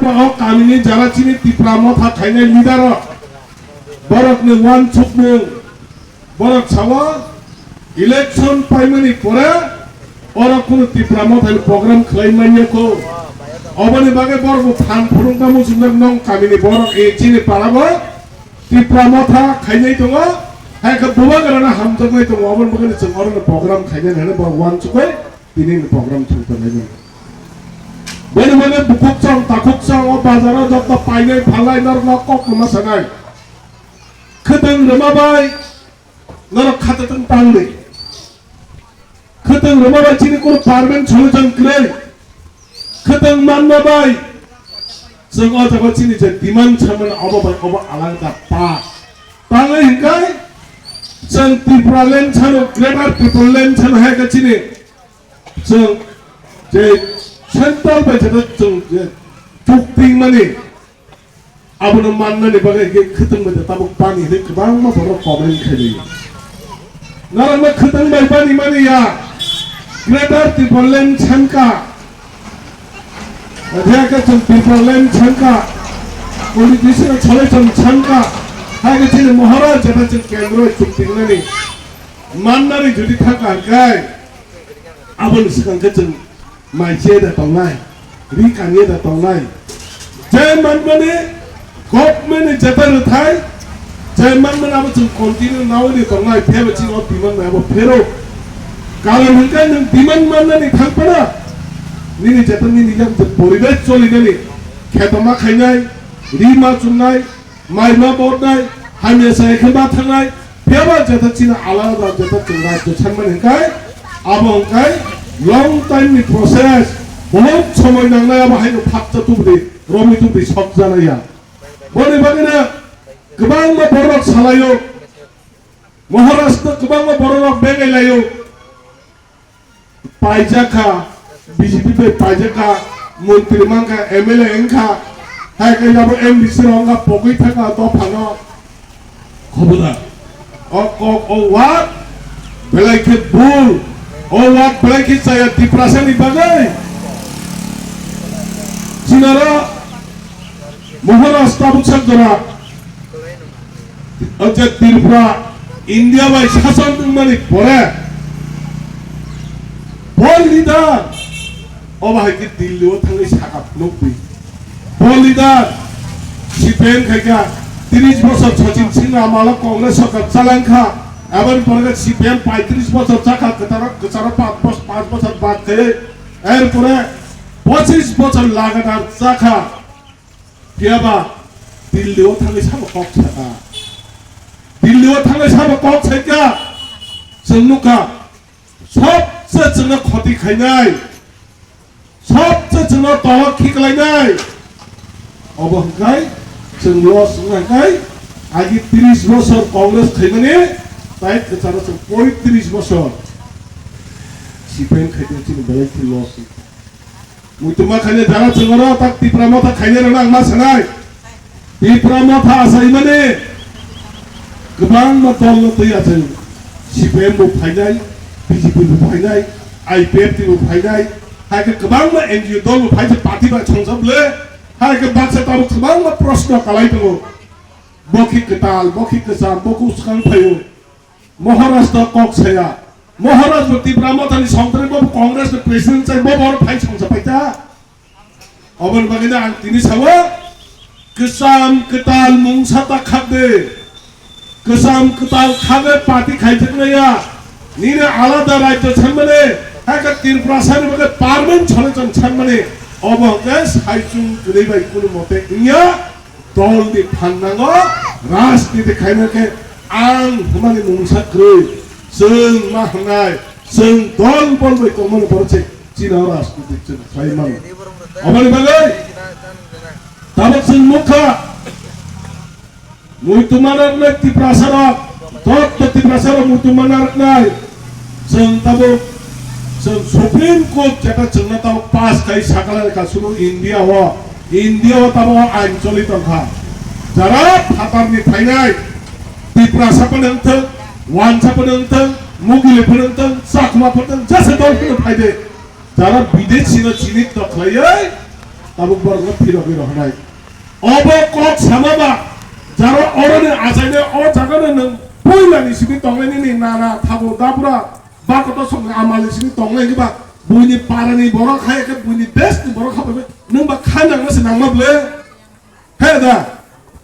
aba kami ni jara chini tipramo tha khainai leader borok ni wan chuk ni borok chawa election paimani pore ora kono tipramo tha program khlai manya ko obani bage borok than phurung kamu sundak nong kami ni borok e chini parabo tipramo tha khainai tongo hai ka buba garana hamjak nai tongo obon bage ni chongor ni program khainai hane borok wan chukai tini ni program chungta nai Bagaimana bukuk sang, takuk sang, o bazar jok ta painai phalai nar na kok nama sangai. Keteng remabai, nar khatateng pangle. Keteng remabai cini kur parmen chole jang kre. Keteng manna bai, seng o jago cini je diman chaman obo bai obo alang ta pa. Pangle hingkai, seng Tripuralen chano Greater Tripuralen chano hai ka cini, seng je Central by the Tukting money. Abuna Manani Bagay Kutung with the Tabuk Pani, the Kabama for a common Kelly. Narama Kutung by Bani Mania, Greater Tipolen Chanka, Adhakatan Tipolen Chanka, Politician Choleton Chanka, Hagatin Maharaj, Jatan Kandro, Tukting money. Manari Juditaka Guy, Abun Sikankan. Mai che da tong nai ri kan ye da tong nai je man mane government jatar thai je man mane ab chung continue now ni tong nai phebe chi o diman na ab phero kalan hingkai nang diman man ni thang para ni jatar ni jam poribesh choli ni khetoma khainai ri ma chunai mai ma bod nai hamya sai khaba thangai pheba jatar chi na ala da jatar chungai to chanman hingkai abong kai long time ni process बहुत समय नांगनाया बाहाय no फाक्ता तुबदे रमि तुबदे सब जानाया बने बागेना गोबां मा बरक सालायो महाराष्ट्र गोबां मा बरक बेगायलायो पाइजाखा बीजेपी पे पाइजाखा मंत्री मांका एमएलए एंखा हाय के जाबो एमडीसी रंगा पगै थाका तो फानो खबरा ओ वाट बेलायके bull o wat belaki saya diperasa ni bagai Sinara Maharashtra bukan dora aja Tripura India by sasan tumani pore bol leader obahai ki Delhi o thangai sakap nokbi bol leader CPM khaika 30 বছর সচিন সিং আমলা কংগ্রেস সরকার চালাঙ্খা আবার পরে CPM 35 বছর চাকা কতারা 5 বছর বাদ করে এরপরে 25 বছর লাগাতার চাকা কিয়াবা দিল্লিও থাঙ্গে সাব কক ছাকা দিল্লিও থাঙ্গে সাব কক ছাকা जोंनुका सबसे जोंना खति खायनाय सबसे जोंना तह खिगलायनाय अबहंखाय जों लस होनायखाय आगि 30 বছর কংগ্রেস खायमाने তাই কতারা 35 বছর সিপিএম খাইতেছিনি বেলাইতি লস মুইতমা খাইনে যারা जोंरा তাক টিপ্রামথা খাইনে রানা मा सानाय টিপ্রামথা आसायमाने गोबां दल तैया जों CPM बो फायनाय BJP बो फायनाय IPF बो फायनाय हायके गोबां NGO दल बो फायसे पार्टी बा संसबले हायके बाक्सा ताबो गोबां प्रश्न खालाय दङ बखि कताल बखि कसाम बखु सखां फायो महाराष्ट्र कक्साया महाराष्ट्र टिप्रामथानि संतरे बो कांग्रेस प्रेसिडेंट चाहिँ बो बर फाइ संसबायता अबन बागेना आं तिनि सावो कसाम कताल मुंसाता खादे कसाम कताल खागे पार्टी खाइजोबनाया निने आलादा राज्य छानमाने हाका त्रिपुरासानि बगे पार्मेन्ट छले जन छानमाने अबके साइचुं गदैबाय कुनु मते इया दलनि फाननांगो राजनीति खाइनाके आं हमानि मुंसाख्रै जों मा होनाय जों दल बलबाय दंमोन बरसे चीना राजनीति जों खाइमान अबनि बागै दाबक जों मुखा मुइतुमानार नै तिप्रासाराक दत्त तिप्रासाराक मुइतुमानार नै जों ताबो जों सुप्रीम कोर्ट जेटा जोंना ताबो पास खाइ साकाला का सुरु इंडिया हो ताबो आइन चलित खा जारा फातारनि फाइनाय तिप्रासाफोरनोंथों वानसाफोरनोंथों मुगिलेफोरनोंथों साखमाफोरनों जसे दलफोरनो फायदे जारा विदेशिनो चिनित दख्लायै তাবুক বরং ফিরো হনাই অবকক সামাবা যারা অরণে আসাইনে অ জাগানে নং বইলানি সিবি তংলাইনি নানা থাবো দাবরা বাকত সঙ্গে আমালি সিবি তংলাইনি বা বুইনি পারানি বড় খায়কে বুইনি দেশনি বড় খাবে নং বা খানাংনাসে নাংমাবলে হে দা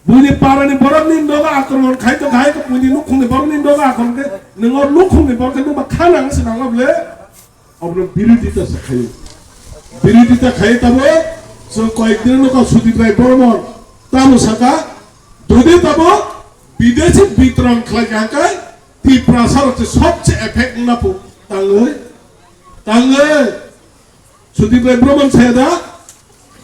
বুইনি পারানি বড় নিন্দো가 আক্রমণ খাইতো খাইকে বুইনি লুখুংনি বড় নিন্দো가 আক্রমণকে নং লুখুংনি বড়কে নং বা খানাংনাসে নাংমাবলে অবন বিরোধিতা খায় বিরোধিতা খায় তবে কয়েকদিনের লোক সুদীপ রায় বর্মন তামো সাকা যদি তব বিদেশি বিতরণ খাইকাই ত্রিপুরা হচ্ছে সবচেয়ে এফেক্ট নাপো তাঙ্গে সুদীপ রায় বর্মন সাহেদা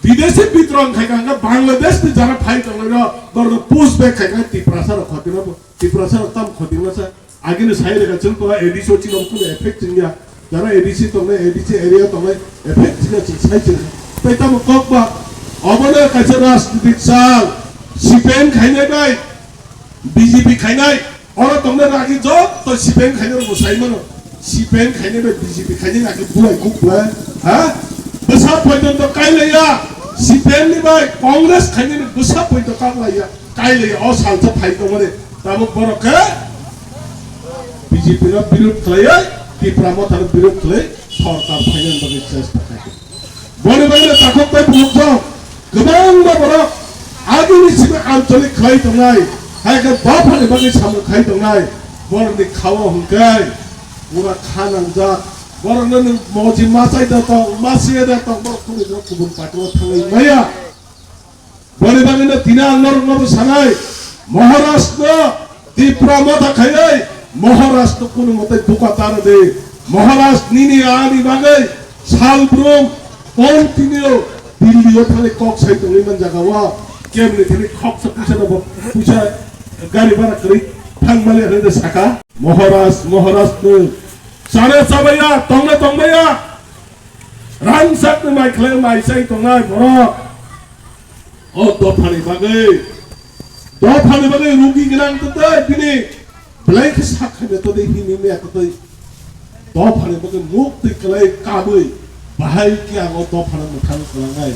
বিদেশি বিতরণ খাইকাঙ্গা বাংলাদেশ যারা ফাই তাঙ্গা বড় পোস্ট ব্যাক খাইকা ত্রিপুরা সারা ক্ষতি নাপো ত্রিপুরা সারা তাম ক্ষতি না সা আগেনে সাইরে গাছন তো এডিসি চিনো কোন এফেক্ট চিংয়া যারা এডিসি তোমরা এডিসি এরিয়া তোমরা এফেক্ট চিনা সাইছে তাই তাম ককবা অবনে কাছে রাজনীতিক সাল সিপেন খাইনাই বাই বিজেপি খাইনাই অর তোমরা রাগি জব তো সিপেন খাইনার বসাইমন সিপেন খাইনাই বাই বিজেপি খাইনাই রাগি বুলাই কুকলা হ্যাঁ বসা পর্যন্ত কাইলাইয়া সিপেন নি বাই কংগ্রেস খাইনাই বসা পর্যন্ত কাইলাইয়া কাইলাইয়া অ সালতে ফাই তোমরে তাম বরকে বিজেপি র বিরোধ খাইয়া ত্রিপুরা মতার বিরোধ খাই সরকার ফাইনাল বাগে চেষ্টা খাই বনে বনে তাকক বাই বুঝছ गोबां बरक आगुनि सिबे आंचलिक खाय दंनाय हायके बाफानि बागै सामु खाय दंनाय बरनि खावा हुंकाय पुरा खानांजा बरनो नों मजि मासाय दा तो मासिए दा तो बर खुनि गुबुन पार्टीआव थांनाय माया बने बागैनो दिना नरमबो सानाय महाराष्ट्र त्रिपुरा मथा खाय महाराष्ट्र कुनु मते दुकातार दे महाराष्ट्र निनि आनि बागै सालब्रुम कन्टिन्यू दिल्लीयाव थांनाय कक साइदोंमोन जागावा केमनि थांनाय खक सपुसाना फैसा गारि भारा करै थांमाले होनो साका महाराष्ट्र सारे साबाया तंबाया रानसाकनो माइख्लाय माइसाय तंनाय बर ओ दफानि बागै रुगि गोनां तै दिनै ब्लैक साखायनो तै हिनि मेक तै दफानि बागै मुक्ति कलाय काबै बाहाय कि आङो दफाना मोखां खालामनाय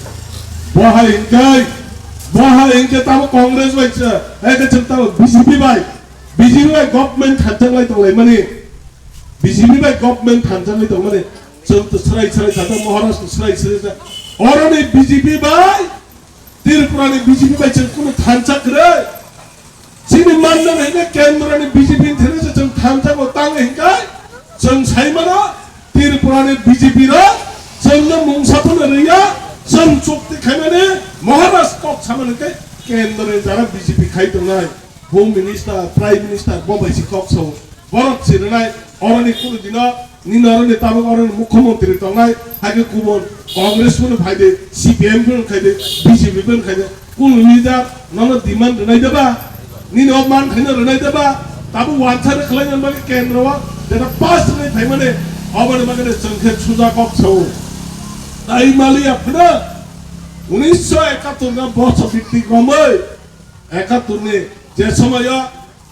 बाहाय इनके ताबो कांग्रेस बायच एके चलता बीजेपी बाय गवर्नमेंट थांजांलाय दंलाय माने बीजेपी बाय गवर्नमेंट थांजांलाय दं माने जों तो सराय थादा महाराष्ट्र सराय अरनि बीजेपी बाय त्रिपुरानि बीजेपी बाय जों कोनो थांजाखरै सिनि माननाय हेने केन्द्रनि बीजेपी थेने जों थांजागो तांगे हिंकाय जों साइमाना त्रिपुरानि बीजेपी रा जोंनो मुंसाफोर रैया जों चुक्ति खायमाने महाराष्ट्र कक सामानके केन्द्र जारा बीजेपी खाय दंनाय होम मिनिस्टार प्राइम मिनिस्टार बबाइसि कक सौ बरक सिरनाय अरनि कुनु दिन निनरनि ताबो अरनि मुख्यमंत्री दंनाय हागे गुबुन कांग्रेस फोरनो फायदे सीपीएम फोरनो खायदे बीजेपी फोरनो खायदे कुनु लिडार ननो डिमान्ड रनाय देबा निनो मान खायनो रनाय देबा ताबो वानसार खालायनो बागे केन्द्रवा जेना पास नै थायमाने अबने बागे जोंखे सुजा कक सौ তাই মালি আপনারা 1971 বছর ভিত্তি কমই 71 যে সময়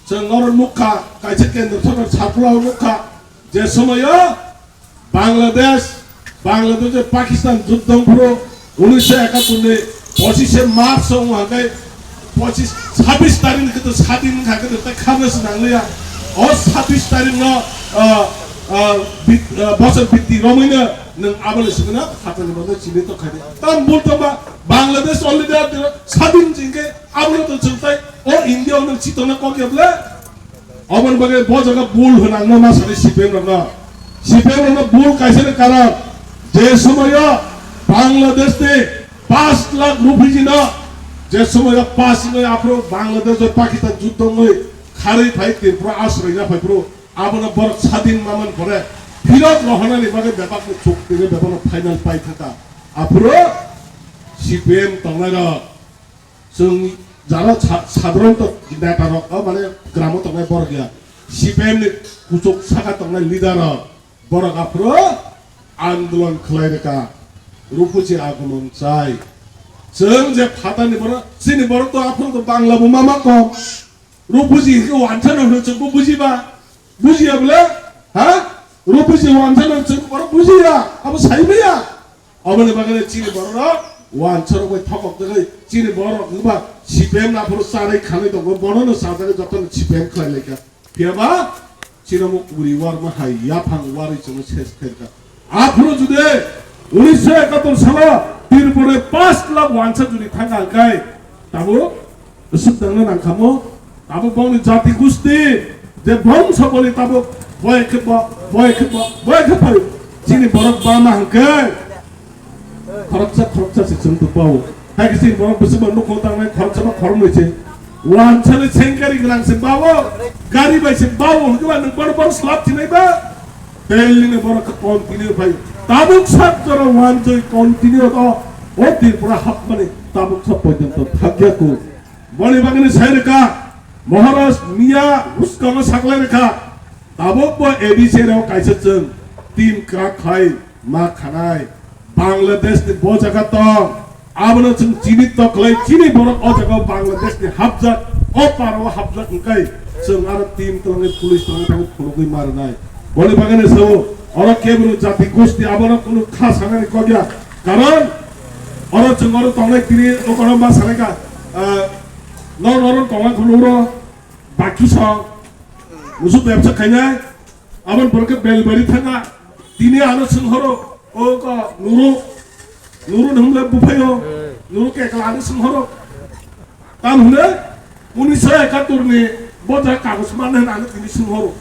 जों मुखा कायसे केंद्र सरकार साफलाव मुखा जे समय बांग्लादेश पाकिस्तान युद्ध 1971 25 मार्च वहां 26 तारिख के स्वाधीन खाके खानस नांगलिया और 26 तारिख न बसर भित्ति रमैनो नों आबले सिगना खातानि बदे चिने तो खादे तम बोलतबा बांग्लादेश अलरेडी स्वाधीन जिंगे आबले तो चलताय और इंडिया नों चितना कोकेबले अबन बगे ब जगह बोल होनांग मा सारे सिपेन न बोल कायसे कारण जे समय बांग्लादेश ने 5 लाख रुपये न जे समय पास में आपरो बांग्लादेश और पाकिस्तान युद्ध में खारे भाई त्रिपुरा आश्रय ना भाई आबन बर स्वाधीन मामन करे फिरत रहनानि बागे बेपाक में चुक्ति में बेपाक फाइनल पाइ थाका आपरो सिपिएम तंगलाय जों जारा साधारण तो नेता माने ग्राम तंगलाय बर गया सिपिएम नि कुचक साखा तंगलाय लिडार बर आपरो आंदोलन खलायरेका रुपुची आगमन चाय जों जे फातानि बर सिनि बर तो आपरो तो बांग्ला बो मामा कम रुपुची के वानथान होनो जोंबो बुजिबा बुजियाब्ला हा रुपुची वानथान जों बर बुजिया अब साइबैया अबने बागने चिनि बर 완처럼 턱없다가 찌리 뭐라 그봐 지뱀 앞으로 쌀에 가는데 뭐 뭐는 싸다가 저거는 지뱀 커야니까 비아봐 지나면 우리 와르마 하이 야팡 와르 좀 세스케니까 앞으로 주대 우리 세에 갔던 사람 비르보레 빠스라고 완처 주니 타가까이 따고 습당은 안 가모 따고 봉니 자티 구스티 제 봉서벌이 따고 뭐에 파요 지니 버럭 바마 한까이 거럭자 정도 바오 하기시 뭐 무슨 뭐 놓고 땅에 거럭자만 걸음이지 완전히 생각이 그냥 바오 가리 바이시 바오 그만 바로 슬랍 지내봐 벨리네 버럭 컨티뉴 바이 따북 삽저로 완전히 컨티뉴도 어디 보라 합만이 따북 삽 보이던 타격고 머리 방에는 사이르까 모하라스 미야 우스강을 사글라니까 따북 뭐 에비세라고 가있었던 팀 크라카이 마카나이 बांग्लादेश ने बहुत जगह तो अब न चुन चीनी तो कलाई चीनी बोरक और जगह बांग्लादेश ने हफ्जत और पारो हफ्जत उनका ही चुन आर टीम तो ने पुलिस तो ने पुलो कोई मारना है बोले बगने से वो और केवल जाति गोष्ठी अब न कुछ खास हमें निको गया कारण और चुन और तो ने किरी तो कौन बात सारे का नौ कौन खुलो बाकी सा मुझे व्यवसाय खाना है अब न बोल के बेलबरी था ना तीने आलो संहरो ओका 누루 넘래 부파요 누르게 가는 승호로 단 후네 우니서에 갔더니 뭐자 가고스만 나는 그 승호로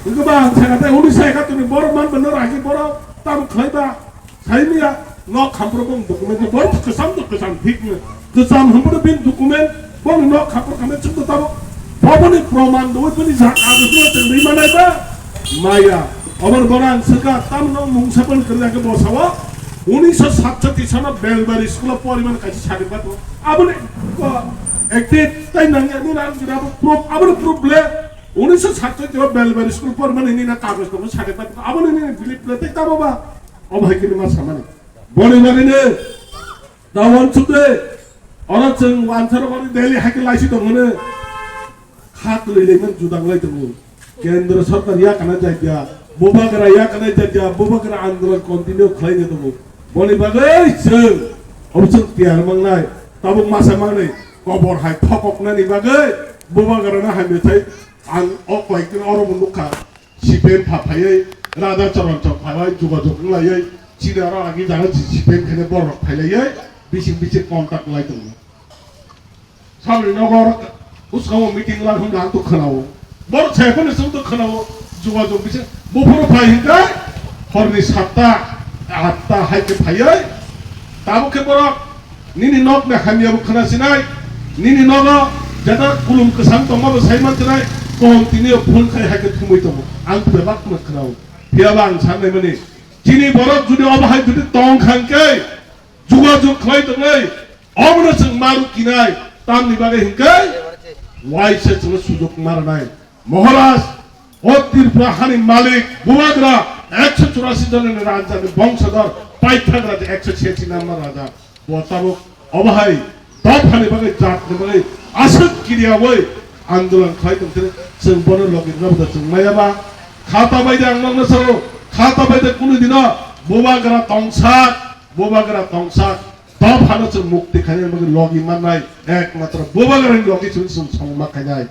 이거 봐 제가 때 우니서에 갔더니 뭐만 번너라기 뭐라 따로 가이다 삶이야 너 감프로봉 도쿠멘트 뭐 그삼 픽네 그삼 한번에 빈 도쿠멘트 뭐너 감프로 가면 좀더 따로 법원의 프로만 너 뿐이 자 아주 리만하다 마야 어머니 보란 스가 땀노 뭉사벌 그러다가 뭐 사와 우니서 사천티처럼 멜바리 스쿨 버리면 같이 차려봐도 아버니 액티 따이나게 누나는 지나고 프로 아버니 프로블레 우니서 사천티처럼 멜바리 스쿨 버리면 이니나 까고스도 차려봐도 아버니는 빌립플레 때 따봐봐 어머니끼리 마사마니 머리머리는 나 원투데 어느쯤 완처럼 어느 내리 하길 나시도 오늘 카드를 내면 주당을 해도 केंद्र सरकार या करना चाहिए बोबागरा या करना चाहिए बोबागरा आंदोलन कंटिन्यू खाइने तो बोली बागै जों अबसों तियार मंगनाय ताबो मासा मंगनाय कबर हाय थककनानि बागै बोबागराना हाय मेथाय आं अक्लाइकिन अरमुनुखा सिपेन फाफायै राजा चरण चफायै जुगाजुग लायै चिरारा लागि जानो सिपेन खेने बरक फायलायै बिसिं कन्टाक्ट लायदों सामने नगर उसकाव मीटिंग लाखुं गां तो खोनावो 뭘 재판에서도 그나고 주가좀 비세 뭐보러 파인가 허리 샀다 아따 할게 파여 따복해 보라 니니 넉네 하미야부 크나시나이 니니 너가 제가 구름 그 상동마부 사이만트나이 콘티니어 폰카이 할게 투모이도 안 그래 바꾸면 그나고 비아방 상내면이 지니 보라 주니 어바 할 주니 똥칸게 주가좀 클라이드나이 어머나 정 마루키나이 땀니 바게 hinkai 와이세 정 수족 말하나이 মহারাজ অতির প্রহানি মালিক বুবাদরা 184 জনের রাজধানী বংশধর পাইথাগরাজ 186 নম্বর রাজা বতাবক অবহাই দফানি বাগে জাতনি বাগে আসক কিরিয়াবই আন্দোলন খাইতম जों বনের লগিন রাবদা जों মায়াবা খাতা বাইদে আংলংনসো খাতা বাইদে কোনদিন বুবাগরা তংসাক দফানো जों মুক্তি খাইনে বাগে লগি মাননাই একমাত্র বুবাগরানি লগি जों সংমা খাইনাই